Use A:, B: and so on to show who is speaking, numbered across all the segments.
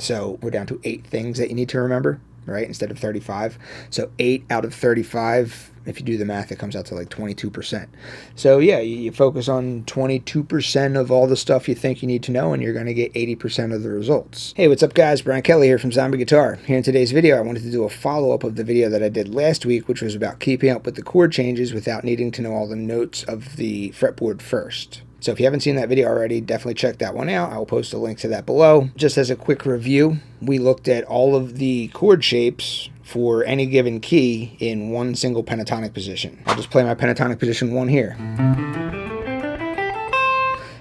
A: So we're down to 8 things that you need to remember, right, instead of 35. So 8 out of 35, if you do the math, it comes out to like 22%. So yeah, you focus on 22% of all the stuff you think you need to know, and you're going to get 80% of the results. Hey, what's up guys? Brian Kelly here from Zombie Guitar. Here in today's video, I wanted to do a follow-up of the video that I did last week, which was about keeping up with the chord changes without needing to know all the notes of the fretboard first. So if you haven't seen that video already, definitely check that one out. I'll post a link to that below. Just as a quick review, we looked at all of the chord shapes for any given key in one single pentatonic position. I'll just play my pentatonic position 1 here.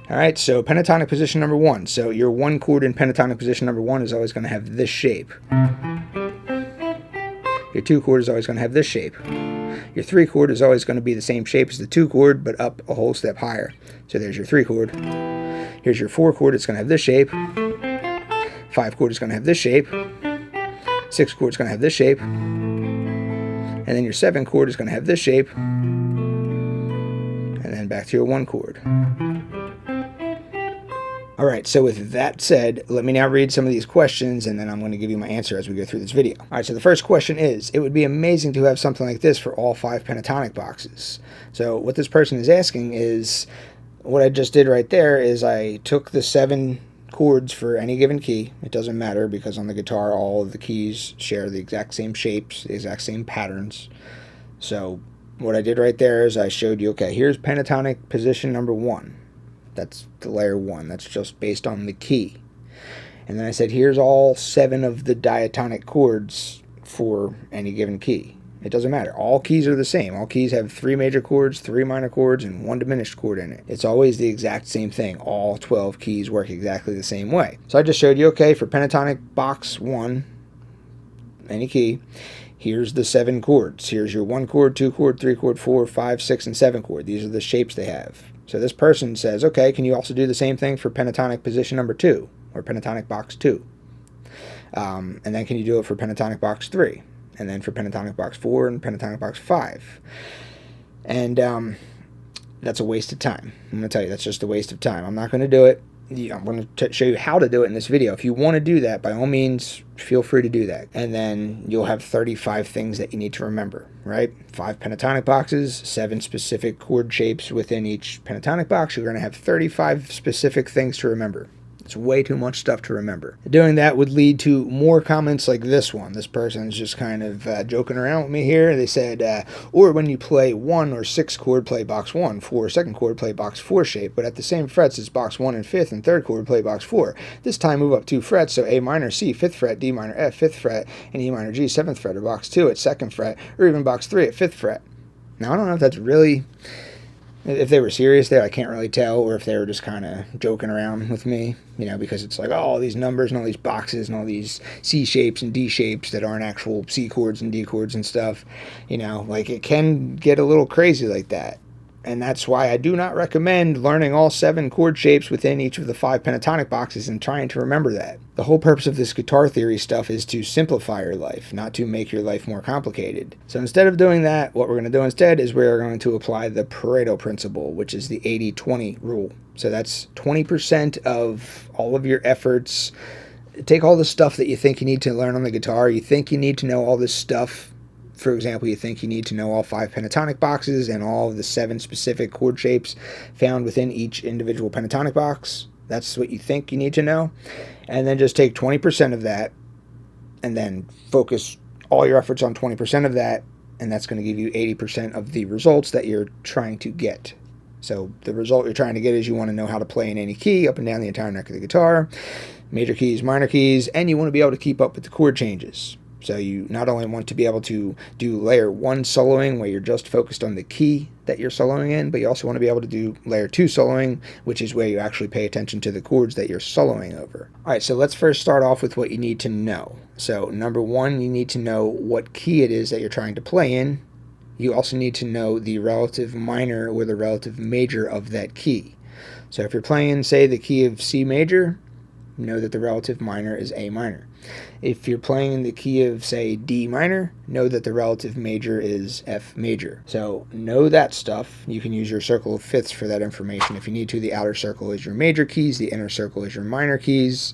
A: All right, so pentatonic position number 1. So your 1 chord in pentatonic position number 1 is always going to have this shape. Your 2 chord is always going to have this shape. Your 3 chord is always going to be the same shape as the 2 chord, but up a whole step higher. So there's your 3 chord. Here's your 4 chord, it's going to have this shape. 5 chord is going to have this shape. 6 chord is going to have this shape. And then your 7 chord is going to have this shape. And then back to your 1 chord. All right, so with that said, let me now read some of these questions, and then I'm going to give you my answer as we go through this video. All right, so the first question is, it would be amazing to have something like this for all 5 pentatonic boxes. So what this person is asking is, what I just did right there is I took the 7 chords for any given key. It doesn't matter because on the guitar, all of the keys share the exact same shapes, the exact same patterns. So what I did right there is I showed you, okay, here's pentatonic position number 1. That's the layer 1. That's just based on the key. And then I said, here's all 7 of the diatonic chords for any given key. It doesn't matter. All keys are the same. All keys have 3 major chords, 3 minor chords, and 1 diminished chord in it. It's always the exact same thing. All 12 keys work exactly the same way. So I just showed you, okay, for pentatonic box 1, any key, here's the 7 chords. Here's your 1 chord, 2 chord, 3 chord, 4, 5, 6, and 7 chord. These are the shapes they have. So this person says, okay, can you also do the same thing for pentatonic position number 2 or pentatonic box 2? And then can you do it for pentatonic box 3? And then for pentatonic box 4 and pentatonic box 5? And that's a waste of time. I'm going to tell you, that's just a waste of time. I'm not going to do it. I'm going to show you how to do it in this video. If you want to do that, by all means, feel free to do that. And then you'll have 35 things that you need to remember, right? 5 pentatonic boxes, 7 specific chord shapes within each pentatonic box. You're going to have 35 specific things to remember. It's way too much stuff to remember. Doing that would lead to more comments like this one. This person's just kind of joking around with me here. They said, or when you play 1 or 6 chord, play box 1, 4 or 2nd chord, play box 4 shape, but at the same frets as box 1 and 5th and 3rd chord, play box 4. This time move up 2 frets, so A minor C, 5th fret, D minor F, 5th fret, and E minor G, 7th fret, or box 2 at 2nd fret, or even box 3 at 5th fret. Now, I don't know if that's really... If they were serious there, I can't really tell, or if they were just kind of joking around with me, you know, because it's like, oh, all these numbers and all these boxes and all these C shapes and D shapes that aren't actual C chords and D chords and stuff, you know, like it can get a little crazy like that. And that's why I do not recommend learning all 7 chord shapes within each of the 5 pentatonic boxes and trying to remember that. The whole purpose of this guitar theory stuff is to simplify your life, not to make your life more complicated. So instead of doing that, what we're going to do instead is we're going to apply the Pareto Principle, which is the 80-20 rule. So that's 20% of all of your efforts. Take all the stuff that you think you need to learn on the guitar. You think you need to know all this stuff. For example, you think you need to know all 5 pentatonic boxes and all of the 7 specific chord shapes found within each individual pentatonic box. That's what you think you need to know. And then just take 20% of that and then focus all your efforts on 20% of that, and that's going to give you 80% of the results that you're trying to get. So the result you're trying to get is you want to know how to play in any key up and down the entire neck of the guitar, major keys, minor keys, and you want to be able to keep up with the chord changes. So you not only want to be able to do layer 1 soloing where you're just focused on the key that you're soloing in, but you also want to be able to do layer 2 soloing, which is where you actually pay attention to the chords that you're soloing over. All right, so let's first start off with what you need to know. So number 1, you need to know what key it is that you're trying to play in. You also need to know the relative minor or the relative major of that key. So if you're playing, say, the key of C major, know that the relative minor is A minor. If you're playing in the key of, say, D minor, know that the relative major is F major. So know that stuff. You can use your circle of fifths for that information if you need to. The outer circle is your major keys. The inner circle is your minor keys.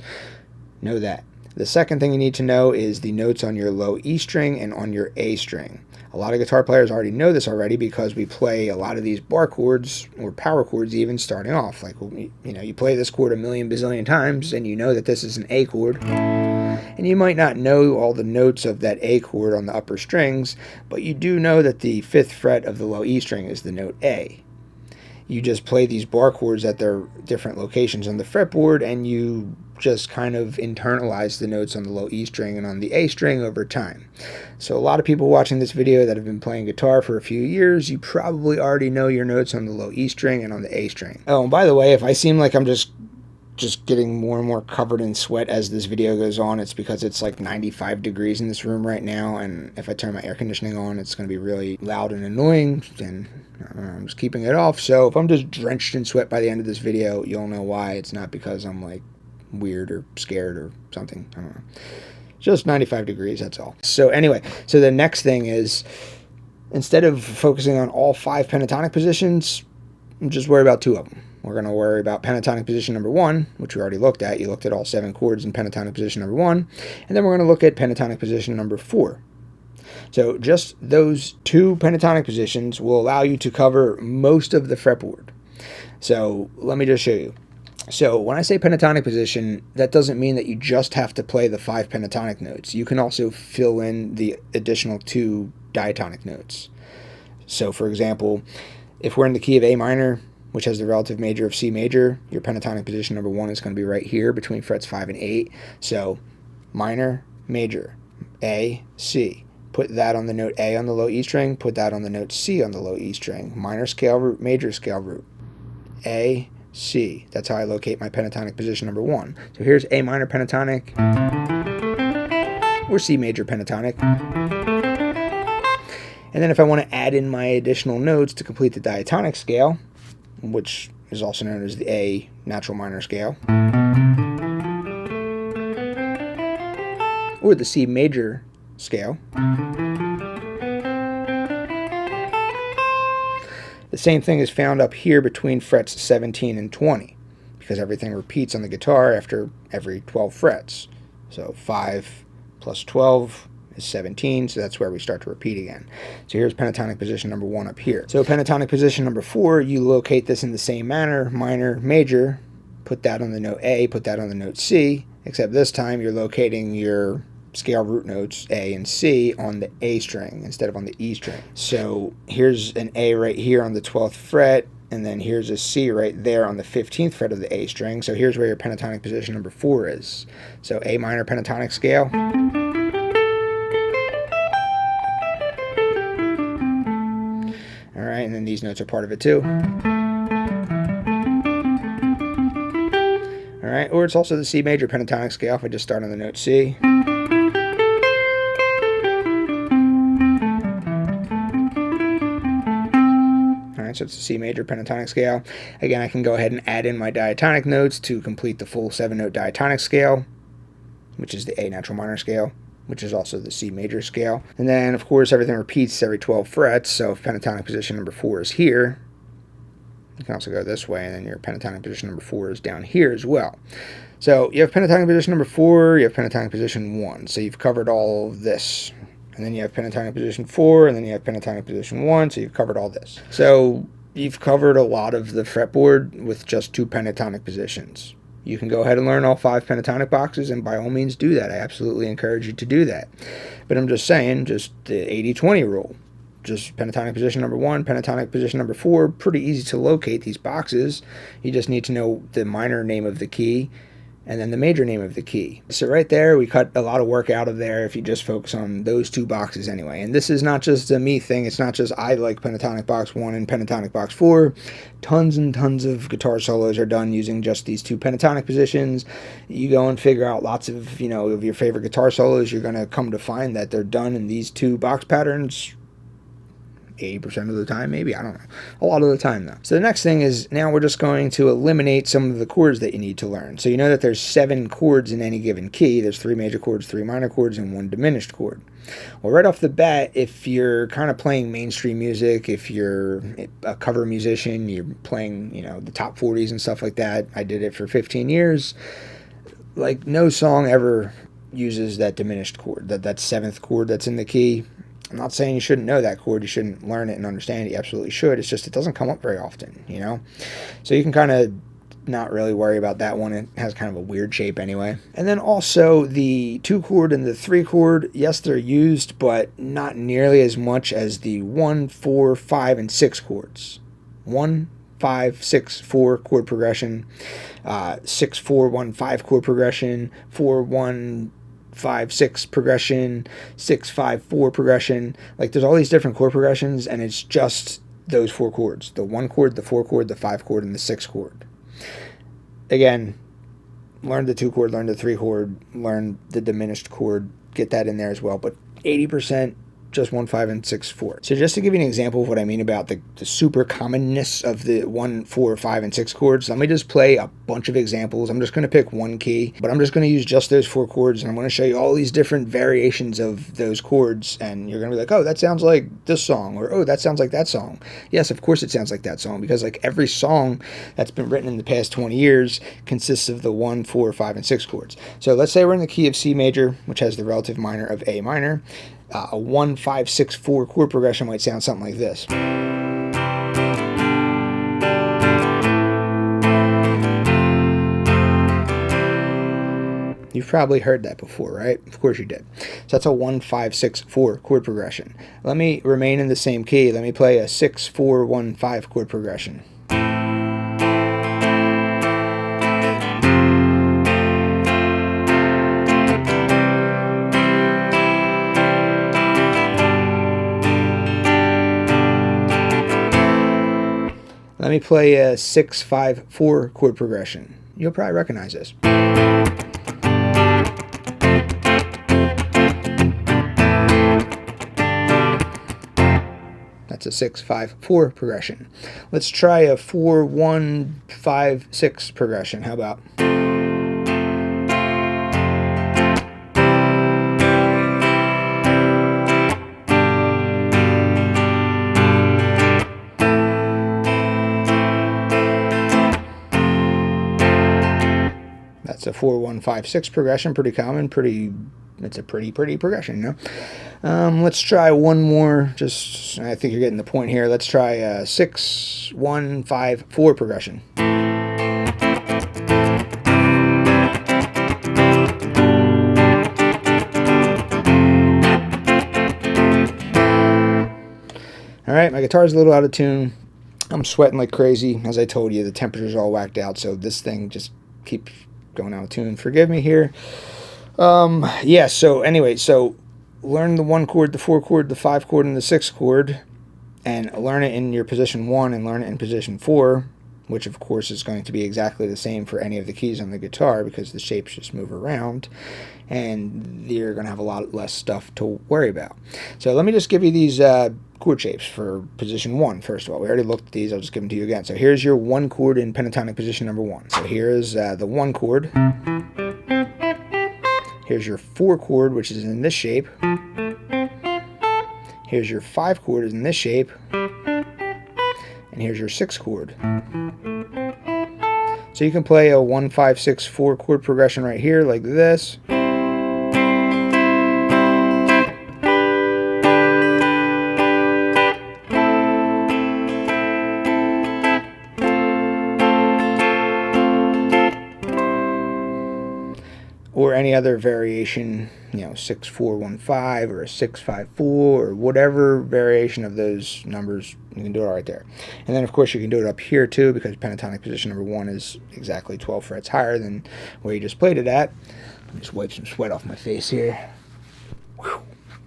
A: Know that. The second thing you need to know is the notes on your low E string and on your A string. A lot of guitar players already know this already because we play a lot of these bar chords or power chords even starting off. Like, you play this chord a million bazillion times and you know that this is an A chord. And you might not know all the notes of that A chord on the upper strings, but you do know that the 5th fret of the low E string is the note A. You just play these bar chords at their different locations on the fretboard, and you just kind of internalize the notes on the low E string and on the A string over time. So a lot of people watching this video that have been playing guitar for a few years, you probably already know your notes on the low E string and on the A string. Oh, and by the way, if I seem like I'm just getting more and more covered in sweat as this video goes on, it's because it's like 95 degrees in this room right now, and if I turn my air conditioning on, it's going to be really loud and annoying, and I'm just keeping it off. So if I'm just drenched in sweat by the end of this video, you'll know why. It's not because I'm like weird or scared or something. I don't know. Just 95 degrees, that's all. So anyway, so the next thing is, instead of focusing on all 5 pentatonic positions, just worry about 2 of them. We're going to worry about pentatonic position number 1, which we already looked at. You looked at all 7 chords in pentatonic position number 1. And then we're going to look at pentatonic position number 4. So just those 2 pentatonic positions will allow you to cover most of the fretboard. So let me just show you. So when I say pentatonic position, that doesn't mean that you just have to play the 5 pentatonic notes. You can also fill in the additional 2 diatonic notes. So for example, if we're in the key of A minor, which has the relative major of C major, your pentatonic position number 1 is going to be right here between frets 5 and 8. So minor, major, A, C. Put that on the note A on the low E string, put that on the note C on the low E string. Minor scale root, major scale root. A, C. That's how I locate my pentatonic position number 1. So here's A minor pentatonic, or C major pentatonic. And then if I want to add in my additional notes to complete the diatonic scale, which is also known as the A natural minor scale, or the C major scale, the same thing is found up here between frets 17 and 20, because everything repeats on the guitar after every 12 frets. So 5 plus 12 is 17, so that's where we start to repeat again. So here's pentatonic position number 1 up here. So pentatonic position number 4, you locate this in the same manner, minor, major, put that on the note A, put that on the note C, except this time you're locating your scale root notes A and C on the A string instead of on the E string. So here's an A right here on the 12th fret, and then here's a C right there on the 15th fret of the A string. So here's where your pentatonic position number 4 is. So A minor pentatonic scale, and then these notes are part of it too. All right, or it's also the C major pentatonic scale if I just start on the note C. All right, so it's the C major pentatonic scale. Again, I can go ahead and add in my diatonic notes to complete the full 7-note diatonic scale, which is the A natural minor scale, which is also the C major scale. And then, of course, everything repeats every 12 frets, so if pentatonic position number 4 is here, you can also go this way, and then your pentatonic position number 4 is down here as well. So you have pentatonic position number 4, you have pentatonic position 1, so you've covered all of this. And then you have pentatonic position 4, and then you have pentatonic position 1, so you've covered all this. So you've covered a lot of the fretboard with just 2 pentatonic positions. You can go ahead and learn all 5 pentatonic boxes, and by all means do that. I absolutely encourage you to do that. But I'm just saying, just the 80-20 rule. Just pentatonic position number 1, pentatonic position number 4, pretty easy to locate these boxes. You just need to know the minor name of the key and then the major name of the key. So right there, we cut a lot of work out of there if you just focus on those 2 boxes anyway. And this is not just a me thing. It's not just I like pentatonic box 1 and pentatonic box 4. Tons and tons of guitar solos are done using just these 2 pentatonic positions. You go and figure out lots of, of your favorite guitar solos. You're going to come to find that they're done in these 2 box patterns 80% of the time, maybe, I don't know. A lot of the time, though. So the next thing is, now we're just going to eliminate some of the chords that you need to learn. So you know that there's 7 chords in any given key. There's 3 major chords, 3 minor chords, and 1 diminished chord. Well, right off the bat, if you're kind of playing mainstream music, if you're a cover musician, you're playing, the top 40s and stuff like that. I did it for 15 years. Like, no song ever uses that diminished chord, that seventh chord that's in the key. I'm not saying you shouldn't know that chord, you shouldn't learn it and understand it, you absolutely should. It's just it doesn't come up very often, you know? So you can kind of not really worry about that one. It has kind of a weird shape anyway. And then also the 2 chord and the 3 chord, yes, they're used, but not nearly as much as the 1, 4, 5, and 6 chords. 1, 5, 6, 4 chord progression, 6, 4, 1, 5 chord progression, 4, 1, 5, 6 progression, 6, 5, 4 progression. Like there's all these different chord progressions, and it's just those 4 chords. The 1 chord, the 4 chord, the 5 chord, and the 6 chord. Again, learn the 2 chord, learn the 3 chord, learn the diminished chord, get that in there as well. But 80% just 1, 5, and 6, 4. So just to give you an example of what I mean about the super commonness of the 1, 4, 5, and 6 chords, let me just play a bunch of examples. I'm just going to pick one key, but I'm just going to use just those 4 chords, and I'm going to show you all these different variations of those chords, and you're going to be like, oh, that sounds like this song, or oh, that sounds like that song. Yes, of course it sounds like that song, because like every song that's been written in the past 20 years consists of the 1, 4, 5, and 6 chords. So let's say we're in the key of C major, which has the relative minor of A minor. A 1, 5, 6, 4 chord progression might sound something like this. You've probably heard that before, right? Of course you did. So that's a 1, 5, 6, 4 chord progression. Let me remain in the same key. Let me play a 6, 4, 1, 5 chord progression. Let me play a 6, 5, 4 chord progression. You'll probably recognize this. That's a 6, 5, 4 progression. Let's try a 4, 1, 5, 6 progression. How about? That's a 4, 1, 5, 6 progression. Pretty common. It's a pretty progression, you know? Let's try one more. Just, I think you're getting the point here. Let's try a 6, 1, 5, 4 progression. All right, my guitar's a little out of tune. I'm sweating like crazy. As I told you, the temperature's all whacked out, so this thing just keeps going out of tune. Forgive me here. Yeah, so anyway, so learn the 1 chord, the 4 chord, the 5 chord, and the 6 chord, and learn it in your position 1 and learn it in position 4, which of course is going to be exactly the same for any of the keys on the guitar because the shapes just move around, and you're going to have a lot less stuff to worry about. So let me just give you these chord shapes for position 1, first of all. We already looked at these. I'll just give them to you again. So here's your 1 chord in pentatonic position number 1. So here's the 1 chord. Here's your 4 chord, which is in this shape. Here's your 5 chord is in this shape. And here's your 6 chord. So you can play a 1, 5, 6, 4 chord progression right here like this. Or any other variation, you know, 6, 4, 1, 5, or a 6, 5, 4, or whatever variation of those numbers, you can do it right there. And then, of course, you can do it up here, too, because pentatonic position number 1 is exactly 12 frets higher than where you just played it at. Let me just wipe some sweat off my face here. Whew,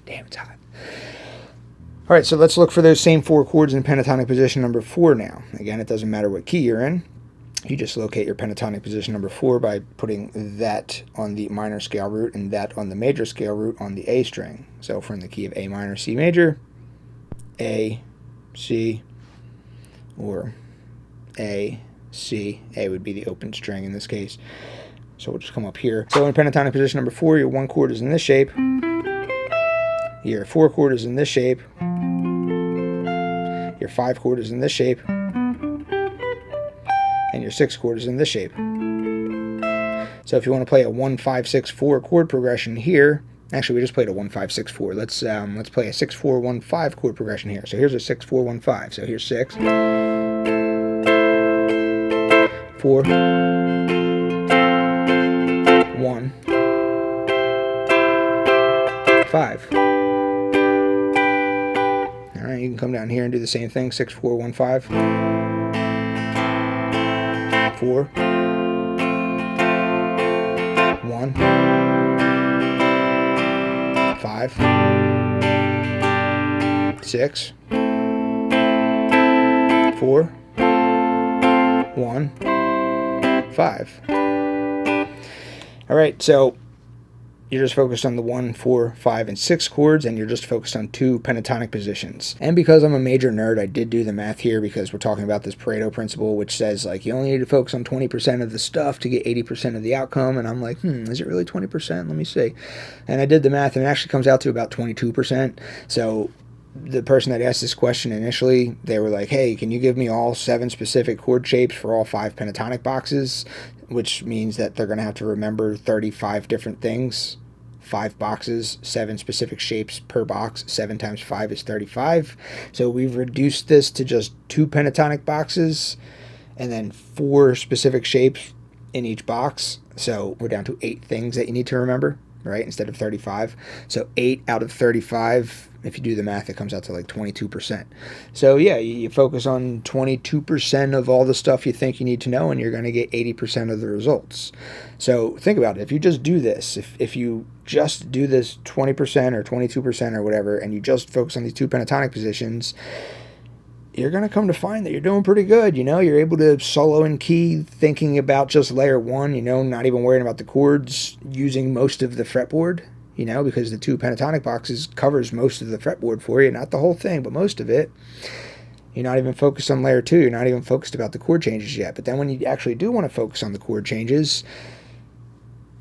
A: damn, it's hot. All right, so let's look for those same 4 chords in pentatonic position number 4 now. Again, it doesn't matter what key you're in. You just locate your pentatonic position number 4 by putting that on the minor scale root and that on the major scale root on the A string. So if we're in the key of A minor, C major, A, C, or A, C. A would be the open string in this case. So we'll just come up here. So in pentatonic position number 4, your 1 chord is in this shape. Your 4 chord is in this shape. Your 5 chord is in this shape. And your 6 chord is in this shape. So if you want to play a 1-5-6-4 chord progression here, actually we just played a 1-5-6-4. Let's play a 6-4-1-5 chord progression here. So here's a 6-4-1-5. So here's 6, 4, 1, 5. All right, you can come down here and do the same thing. 6-4-1-5, 4, 1, 5, 6, 4, 1, 5. All right, so you're just focused on the 1, 4, 5, and 6 chords, and you're just focused on 2 pentatonic positions. And because I'm a major nerd, I did do the math here because we're talking about this Pareto Principle, which says, like, you only need to focus on 20% of the stuff to get 80% of the outcome. And I'm like, is it really 20%? Let me see. And I did the math, and it actually comes out to about 22%. So the person that asked this question initially, they were like, hey, can you give me all 7 specific chord shapes for all 5 pentatonic boxes? Which means that they're going to have to remember 35 different things. 5 boxes, 7 specific shapes per box. 7 times 5 is 35. So we've reduced this to just 2 pentatonic boxes and then 4 specific shapes in each box. So we're down to 8 things that you need to remember, right, instead of 35. So 8 out of 35, if you do the math, it comes out to like 22%. So yeah, you focus on 22% of all the stuff you think you need to know, and you're going to get 80% of the results. So think about it. If you just do this, if you just do this 20% or 22% or whatever, and you just focus on these 2 pentatonic positions, you're going to come to find that you're doing pretty good. You know, you're able to solo in key, thinking about just layer 1, you know, not even worrying about the chords, using most of the fretboard, you know, because the 2 pentatonic boxes covers most of the fretboard for you, not the whole thing, but most of it. You're not even focused on layer 2. You're not even focused about the chord changes yet. But then when you actually do want to focus on the chord changes,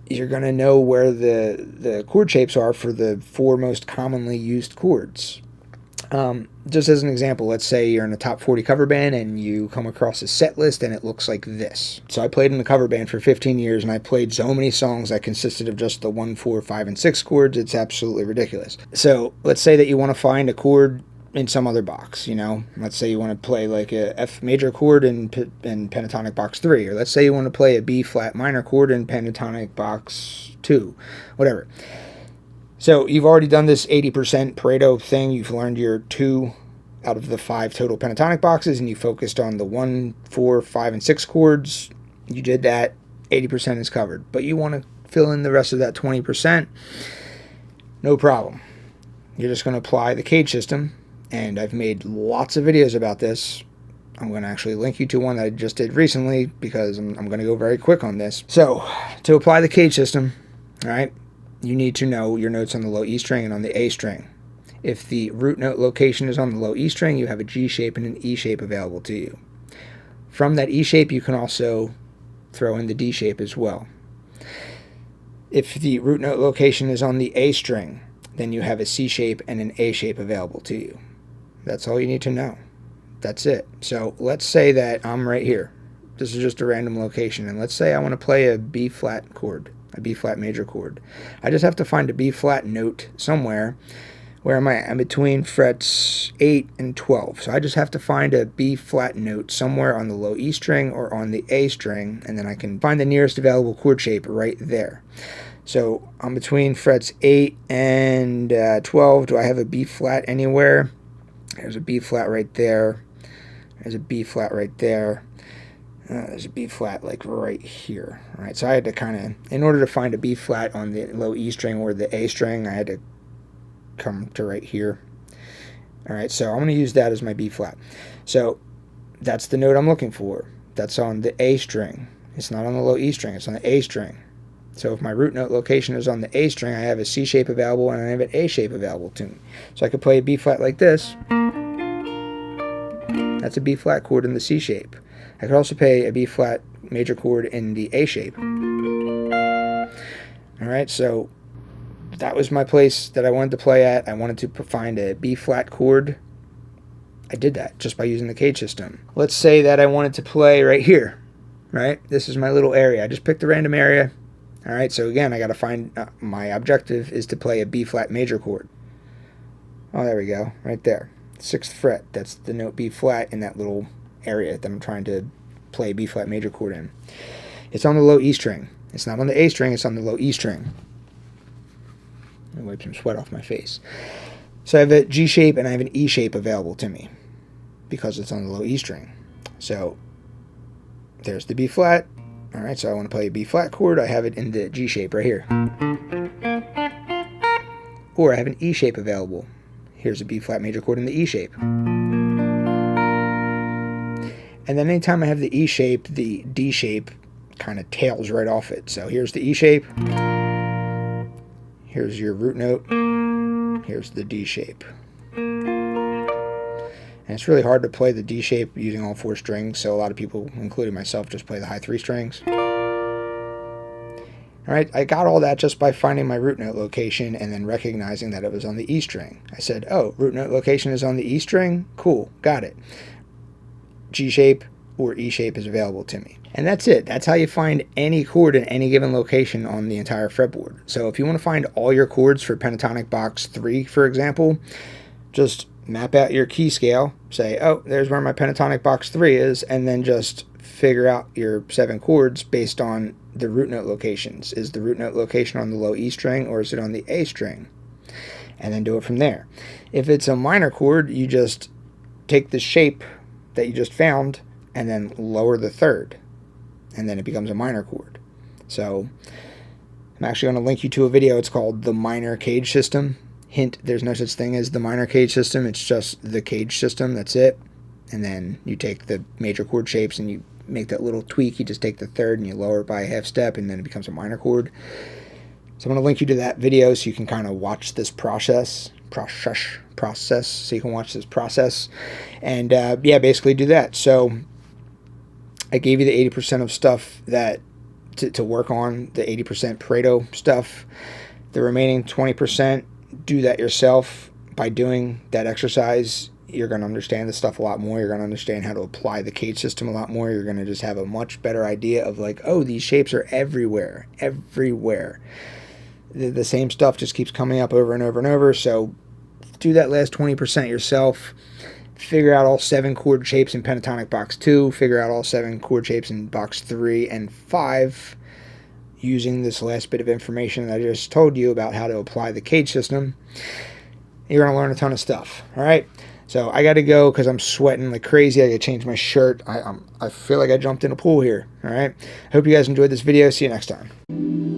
A: you're going to know where the chord shapes are for the 4 most commonly used chords. Just as an example, let's say you're in a top 40 cover band and you come across a set list and it looks like this. So I played in a cover band for 15 years and I played so many songs that consisted of just the 1, 4, 5, and 6 chords. It's absolutely ridiculous. So let's say that you want to find a chord in some other box, you know. Let's say you want to play like a F major chord in pentatonic box 3, or let's say you want to play a B flat minor chord in pentatonic box 2, whatever. So you've already done this 80% Pareto thing. You've learned your 2 out of the 5 total pentatonic boxes, and you focused on the 1, 4, 5, and 6 chords. You did that. 80% is covered. But you want to fill in the rest of that 20%. No problem. You're just going to apply the cage system, and I've made lots of videos about this. I'm going to actually link you to one that I just did recently because I'm going to go very quick on this. So to apply the cage system, all right, you need to know your notes on the low E string and on the A string. If the root note location is on the low E string, you have a G shape and an E shape available to you. From that E shape, you can also throw in the D shape as well. If the root note location is on the A string, then you have a C shape and an A shape available to you. That's all you need to know. That's it. So let's say that I'm right here. This is just a random location, and let's say I want to play a B flat chord. A B flat major chord. I just have to find a B flat note somewhere. Where am I? I'm between frets 8 and 12. So I just have to find a B flat note somewhere on the low E string or on the A string, and then I can find the nearest available chord shape right there. So I'm between frets 8 and 12. Do I have a B flat anywhere? There's a B flat right there. There's a B flat right there. There's a B flat like right here. All right, so I had to kind of, in order to find a B flat on the low E string or the A string, I had to come to right here. All right, so I'm going to use that as my B flat. So that's the note I'm looking for. That's on the A string. It's not on the low E string. It's on the A string. So if my root note location is on the A string, I have a C shape available and I have an A shape available to me. So I could play a B flat like this. That's a B flat chord in the C shape. I could also play a B flat major chord in the A shape. All right, so that was my place that I wanted to play at. I wanted to find a B flat chord. I did that just by using the cage system. Let's say that I wanted to play right here, right? This is my little area. I just picked a random area. All right, so again, I got to find, my objective is to play a B flat major chord. Oh, there we go, right there. 6th fret, that's the note B flat in that little area that I'm trying to play B flat major chord in. It's on the low E string. It's not on the A string, it's on the low E string. Let me wipe some sweat off my face. So I have a G shape and I have an E shape available to me because it's on the low E string. So there's the B flat. All right, so I want to play a B flat chord. I have it in the G shape right here. Or I have an E shape available. Here's a B flat major chord in the E shape. And then anytime I have the E shape, the D shape kind of tails right off it. So here's the E shape. Here's your root note. Here's the D shape. And it's really hard to play the D shape using all 4 strings, so a lot of people, including myself, just play the high 3 strings. Alright, I got all that just by finding my root note location and then recognizing that it was on the E string. I said, oh, root note location is on the E string? Cool, got it. G shape or E shape is available to me. And that's it. That's how you find any chord in any given location on the entire fretboard. So if you want to find all your chords for Pentatonic Box 3, for example, just map out your key scale, say, oh, there's where my Pentatonic Box 3 is, and then just figure out your 7 chords based on the root note locations. Is the root note location on the low E string or is it on the A string? And then do it from there. If it's a minor chord, you just take the shape that you just found and then lower the 3rd, and then it becomes a minor chord. So I'm actually going to link you to a video. It's called The Minor Cage System. Hint, there's no such thing as the minor cage system. It's just the cage system. That's it. And then you take the major chord shapes and you make that little tweak. You just take the 3rd and you lower it by a half step, and then it becomes a minor chord. So I'm going to link you to that video so you can kind of watch this process. So you can watch this process. And yeah, basically do that. So I gave you the 80% of stuff that to work on, the 80% Pareto stuff. The remaining 20%, do that yourself. By doing that exercise, you're going to understand this stuff a lot more. You're going to understand how to apply the cage system a lot more. You're going to just have a much better idea of like, oh, these shapes are everywhere. The same stuff just keeps coming up over and over and over. So do that last 20% yourself. Figure out all 7 chord shapes in Pentatonic Box 2. Figure out all 7 chord shapes in Box 3 and 5. Using this last bit of information that I just told you about how to apply the cage system. You're going to learn a ton of stuff. All right. So I got to go because I'm sweating like crazy. I got to change my shirt. I feel like I jumped in a pool here. All right. I hope you guys enjoyed this video. See you next time.